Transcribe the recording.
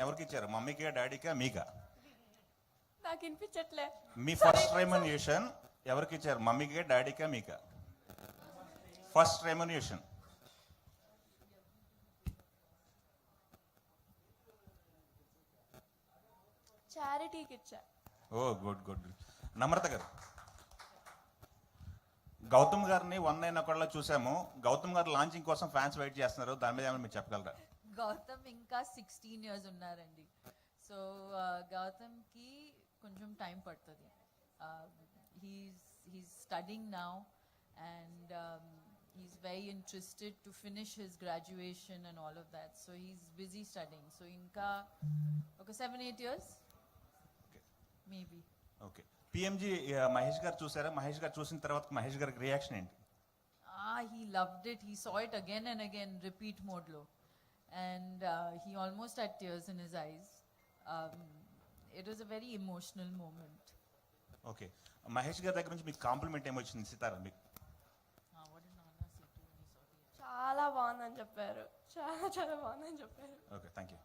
ఎవరికి ఇచ్చారు? మమ్మీకా, డాడీకా, మీకా? నాకు వినిపించట్లే. మీ ఫస్ట్ రెమ్యునరేషన్ ఎవరికి ఇచ్చారు? మమ్మీకా, డాడీకా, మీకా? ఫస్ట్ రెమ్యునరేషన్ చారిటీకి ఇచ్చా. ఓ గుడ్ గుడ్. నమ్రత గారు, గౌతమ్ గారిని 191 చూసాము. గౌతమ్ గారు లాంచింగ్ కోసం ఫ్యాన్స్ వెయిట్ చేస్తున్నారు, దాని మీద ఏమైనా మీరు చెప్పగలరా? గౌతమ్ ఇంకా 16 years ఉన్నారండి. సో గౌతమ్కి కొంచెం టైం పడుతుంది. He's studying now and he's very interested to finish his graduation and all of that. So he's busy studying. So inka okay 7-8 years maybe. Okay. PMG Mahesh గారు చూసారా? మహేష్ గారు చూసిన తర్వాత మహేష్ గారికి రియాక్షన్ ఏంటి? He loved it. He saw it again and again, repeat mode lo, and he almost had tears in his eyes. It was a very emotional moment. Okay. Mahesh గారి దగ్గర నుంచి మీకు కాంప్లిమెంట్ ఏమొచ్చింది సితారా మీకు? What did Nana say to when he saw the చాలా బాగుందని చెప్పారు. చాలా చాలా బాగుందని చెప్పారు. Okay, thank you.